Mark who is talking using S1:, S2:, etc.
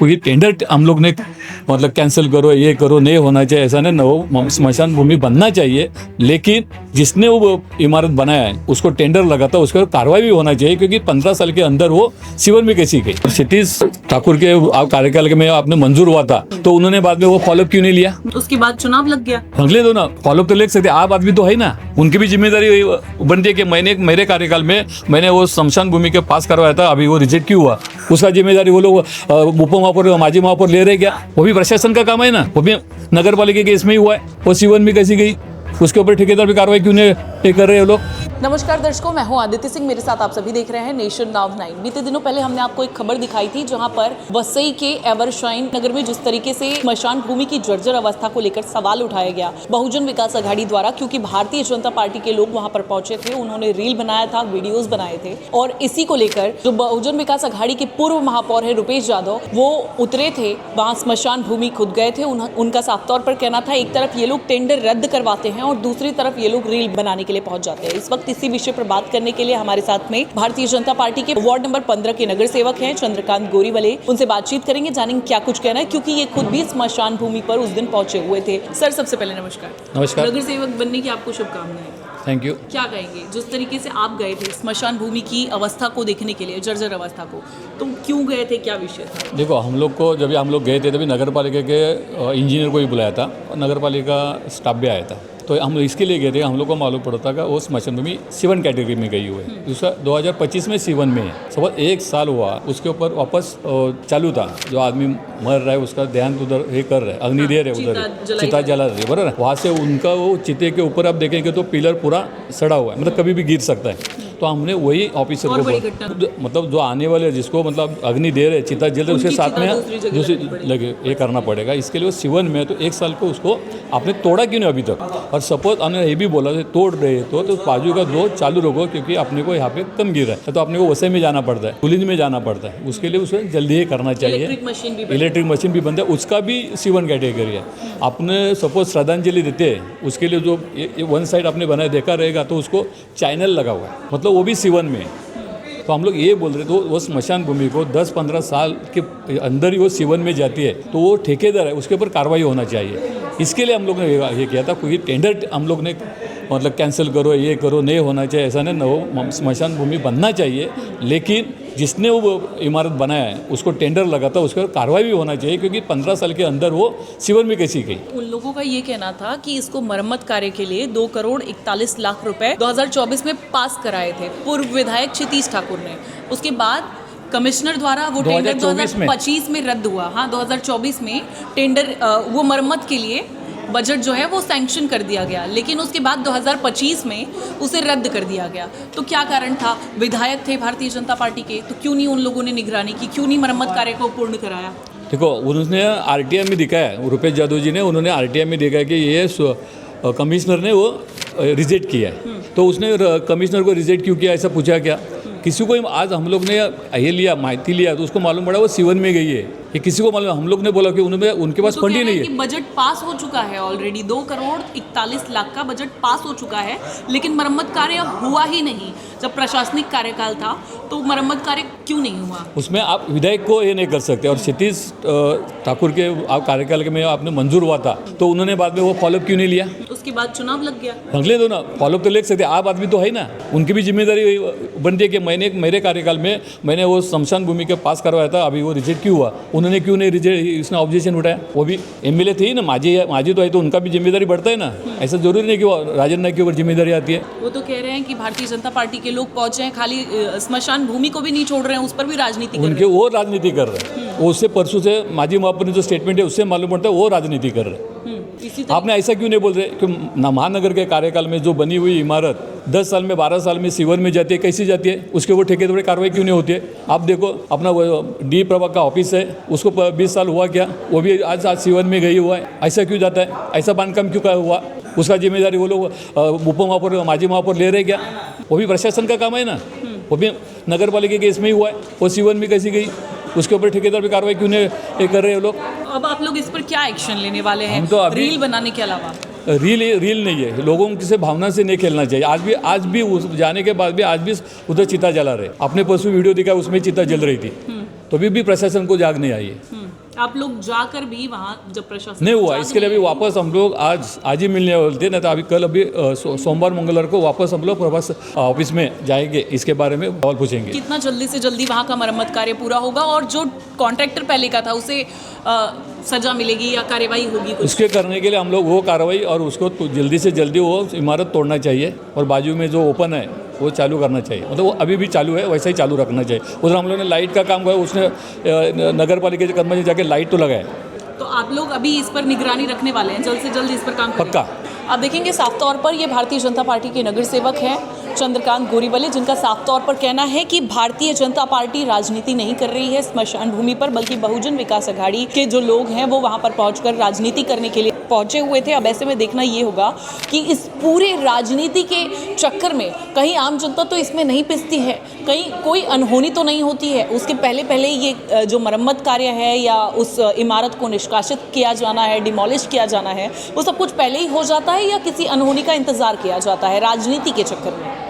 S1: कोई टेंडर हम लोग ने मतलब कैंसिल करो, ये करो, नहीं होना चाहिए, ऐसा नहीं। वो स्मशान भूमि बनना चाहिए, लेकिन जिसने वो इमारत बनाया है उसको टेंडर लगाता, उसके ऊपर कार्रवाई भी होना चाहिए, क्योंकि 15 साल के अंदर वो सीवन में कैसी गई। क्षितिज ठाकुर के कार्यकाल में आपने मंजूर हुआ था, तो उन्होंने बाद में वो फॉलोअप क्यों नहीं लिया?
S2: उसके बाद चुनाव लग गया।
S1: अगले दो ना, फॉलोअप तो ले सकते, आप आदमी तो है ना, उनकी भी जिम्मेदारी बनती है कि मेरे कार्यकाल में मैंने वो स्मशान भूमि के पास करवाया था, अभी वो रिजेक्ट क्यों हुआ, उसका जिम्मेदारी वो लोग उप महापौर माजी महापौर ले रहे क्या? वो भी प्रशासन का काम है ना, वो भी नगर पालिका के इसमें ही हुआ है। वो सीवन में कैसी गई, उसके ऊपर ठेकेदार भी कार्रवाई क्यों नहीं कर रहे हैं लोग?
S2: नमस्कार दर्शकों, मैं हूं आदित्य सिंह, मेरे साथ आप सभी देख रहे हैं नेशन नाउ 9। बीते दिनों पहले हमने आपको एक खबर दिखाई थी जहां पर वसई के एवरशाइन नगर में जिस तरीके से स्मशान भूमि की जर्जर अवस्था को लेकर सवाल उठाया गया बहुजन विकास अघाड़ी द्वारा, क्योंकि भारतीय जनता पार्टी के लोग वहां पर पहुंचे थे, उन्होंने रील बनाया था, वीडियोज बनाए थे, और इसी को लेकर जो बहुजन विकास अघाड़ी के पूर्व महापौर है रुपेश यादव, वो उतरे थे वहां, स्मशान भूमि खुद गए थे। उनका साफ तौर पर कहना था, एक तरफ ये लोग टेंडर रद्द करवाते हैं और दूसरी तरफ ये लोग रील बनाने के लिए पहुंच जाते हैं। इस वक्त इसी विषय पर बात करने के लिए हमारे साथ में भारतीय जनता पार्टी के वार्ड नंबर 15 के नगर सेवक हैं चंद्रकांत गोरीवले। उनसे बातचीत करेंगे, जानेंगे क्या कुछ कहना है, क्योंकि ये खुद भी स्मशान भूमि पर उस दिन पहुंचे हुए थे। सर, सबसे पहले नमस्कार।
S1: नमस्कार।
S2: नगर सेवक बनने की आपको शुभकामनाएं।
S1: Thank you.
S2: क्या कहेंगे, जिस तरीके से आप गए थे स्मशान भूमि की अवस्था को देखने के लिए, जर्जर अवस्था को, तो क्यों गए थे, क्या विषय था?
S1: देखो, हम लोग को जब हम लोग गए थे तभी नगर पालिका के इंजीनियर को भी बुलाया था और नगर पालिका स्टाफ भी आया था, तो हम इसके लिए गए थे। हम लोग को मालूम पड़ा था कि वो स्मशान भूमि C1 कैटेगरी में गई हुई है। दूसरा 2025 में C1 में है, सब 1 साल हुआ, उसके ऊपर वापस चालू था। जो आदमी मर रहा है उसका ध्यान उधर ये कर रहे हैं, अग्नि दे रहे उधर, चिता जला रहे, बराबर है। वहाँ से उनका वो चिते के ऊपर आप देखेंगे तो पिलर पूरा सड़ा हुआ है, मतलब कभी भी गिर सकता है। तो हमने वही ऑफिसर को मतलब जो आने वाले जिसको मतलब अग्नि दे रहे, चिता जल रहे, उसके साथ में दूसरी लगे ये करना पड़ेगा। इसके लिए वो C1 में तो 1 साल को उसको आपने तोड़ा क्यों नहीं अभी तक? और सपोज हमने ये भी बोला तोड़ रहे तो बाजू का दो चालू रखो, क्योंकि अपने को यहाँ पे कम गिर रहा है, तो अपने को वैसे में जाना पड़ता है, पुलिस में जाना पड़ता है। उसके लिए उसे जल्दी ही करना चाहिए। इलेक्ट्रिक मशीन भी बनता है, उसका भी C1 कैटेगरी है। आपने सपोज श्रद्धांजलि देते हैं, उसके लिए जो वन साइड आपने बनाया देखा रहेगा तो उसको चैनल लगा हुआ है, मतलब वो भी C1 में है। तो हम लोग ये बोल रहे थे वो स्मशान भूमि को 10-15 साल के अंदर ही वो C1 में जाती है, तो वो ठेकेदार है, उसके ऊपर कार्रवाई होना चाहिए। इसके लिए हम लोग ने ये किया था, कोई टेंडर हम लोग ने मतलब कैंसिल करो, ये करो, नहीं होना चाहिए, ऐसा नहीं। वो स्मशान भूमि बनना चाहिए, लेकिन जिसने वो इमारत बनाया है उसको टेंडर लगाता, उसके ऊपर कार्रवाई भी होना चाहिए, क्योंकि 15 साल के अंदर वो C1 में कैसी गई।
S2: उन लोगों का ये कहना था कि इसको मरम्मत कार्य के लिए 2 करोड़ 41 लाख रुपए 2024 में पास कराए थे पूर्व विधायक क्षितिज ठाकुर ने। उसके बाद कमिश्नर द्वारा वो टेंडर 2025 में रद्द हुआ। हाँ, 2024 में टेंडर वो मरम्मत के लिए बजट जो है वो सैंक्शन कर दिया गया, लेकिन उसके बाद 2025 में उसे रद्द कर दिया गया। तो क्या कारण था? विधायक थे भारतीय जनता पार्टी के, तो क्यों नहीं उन लोगों ने निगरानी की, क्यों नहीं मरम्मत कार्य को पूर्ण कराया?
S1: देखो, उन्होंने RTI में दिखाया है, रुपेश यादव जी ने, उन्होंने RTI में दिखाया कि ये कमिश्नर ने वो रिजेक्ट किया है। तो उसने कमिश्नर को रिजेक्ट क्यों किया, ऐसा पूछा क्या? किसी को आज हम लोग ने ये लिया, माहिती लिया, तो उसको मालूम पड़ा वो C1 में गई है। ये किसी को मालूम, हम लोग ने बोला कि उनके पास फंड ही नहीं है।
S2: बजट पास हो चुका है ऑलरेडी, 2 करोड़ 41 लाख का बजट पास हो चुका है, लेकिन मरम्मत कार्य हुआ ही नहीं। जब प्रशासनिक कार्यकाल था तो मरम्मत कार्य क्यों नहीं हुआ? उसमें
S1: आप विधायक को ये नहीं कर सकते, और क्षितिज ठाकुर के कार्यकाल में आपने मंजूर हुआ था, तो उन्होंने बाद में वो फॉलोअप क्यों नहीं लिया?
S2: उसके बाद चुनाव लग गया।
S1: अगले दो ना, फॉलोअप तो ले सकते, आप आदमी तो है ना, उनकी भी जिम्मेदारी बनती है कि मेरे कार्यकाल में मैंने वो स्मशान भूमि के पास करवाया था, अभी वो रिजेक्ट क्यों हुआ, उन्होंने क्यों नहीं रिजेक्ट, इसने ऑब्जेक्शन उठाया। वो भी MLA थे ही ना, माजी तो है, तो उनका भी जिम्मेदारी बढ़ता है ना। ऐसा जरूरी नहीं कि वो राजन नाईक के ऊपर जिम्मेदारी आती है।
S2: वो तो कह रहे हैं कि भारतीय जनता पार्टी के लोग पहुंचे हैं, खाली स्मशान भूमि को भी नहीं छोड़ रहे हैं, उस पर भी राजनीति कर रहे हैं।
S1: वो राजनीति कर रहे हैं, उससे परसों से माजी महापौर ने जो स्टेटमेंट है उससे मालूम पड़ता है वो राजनीति कर रहे हैं। आपने ऐसा क्यों नहीं बोल रहे कि महानगर के कार्यकाल में जो बनी हुई इमारत 10 साल में 12 साल में C1 में जाती है, कैसी जाती है, उसके ऊपर ठेकेदार कार्रवाई क्यों नहीं होती है? आप देखो, अपना D प्रभाग का ऑफिस है, उसको 20 साल हुआ क्या, वो भी आज C1 में गई हुआ है, ऐसा क्यों जाता है? ऐसा बांधकाम क्यों हुआ? उसका जिम्मेदारी वो लोग उप महापौर माजी महापौर ले रहे क्या? वो भी प्रशासन का काम है ना, वो भी नगर पालिका के इसमें ही हुआ है। वो C1 में कैसी गई, उसके ऊपर ठेकेदार भी कार्रवाई क्यों नहीं कर रहे हैं लोग?
S2: अब आप लोग इस पर क्या एक्शन लेने वाले हैं?
S1: तो
S2: रील बनाने के अलावा
S1: रील नहीं है, लोगों की से भावना से नहीं खेलना चाहिए। आज भी उस जाने के बाद भी आज भी उधर चिता जला रहे, अपने परसों वीडियो दिखा उसमें चिता जल रही थी। तो भी प्रशासन को जाग नहीं आई है।
S2: आप लोग जाकर भी वहाँ जब प्रशासन
S1: नहीं हुआ,
S2: जाग
S1: इसके लिए
S2: नहीं
S1: अभी वापस हम लोग आज ही मिलने वाले थे, नहीं तो अभी कल अभी सोमवार मंगलवार को वापस हम लोग प्रभास ऑफिस में जाएंगे, इसके बारे में सवाल पूछेंगे।
S2: कितना जल्दी से जल्दी वहाँ का मरम्मत कार्य पूरा होगा और जो कॉन्ट्रैक्टर पहले का था उसे सजा मिलेगी या कार्यवाही होगी कुछ?
S1: उसके करने के लिए हम लोग वो कार्रवाई और उसको तो जल्दी से जल्दी वो इमारत तोड़ना चाहिए और बाजू में जो ओपन है वो चालू करना चाहिए, मतलब वो अभी भी चालू है वैसा ही चालू रखना चाहिए। उधर हम लोगों ने लाइट का काम किया, उसने नगर पालिका के कर्मचारी जाके लाइट तो लगाए।
S2: तो आप लोग अभी इस पर निगरानी रखने वाले हैं, जल्द से जल्द इस पर काम करेंगे?
S1: पक्का।
S2: आप देखेंगे साफ तौर पर ये भारतीय जनता पार्टी के नगर सेवक हैं चंद्रकांत गोरीवले, जिनका साफ तौर पर कहना है कि भारतीय जनता पार्टी राजनीति नहीं कर रही है स्मशान भूमि पर, बल्कि बहुजन विकास अघाड़ी के जो लोग हैं वो वहां पर पहुंचकर राजनीति करने के लिए पहुंचे हुए थे। अब ऐसे में देखना ये होगा कि इस पूरे राजनीति के चक्कर में कहीं आम जनता तो इसमें नहीं पिसती है, कहीं कोई अनहोनी तो नहीं होती है। उसके पहले ये जो मरम्मत कार्य है या उस इमारत को निष्कासित किया जाना है, डिमोलिश किया जाना है, वो सब कुछ पहले ही हो जाता है या किसी अनहोनी का इंतजार किया जाता है राजनीति के चक्कर में?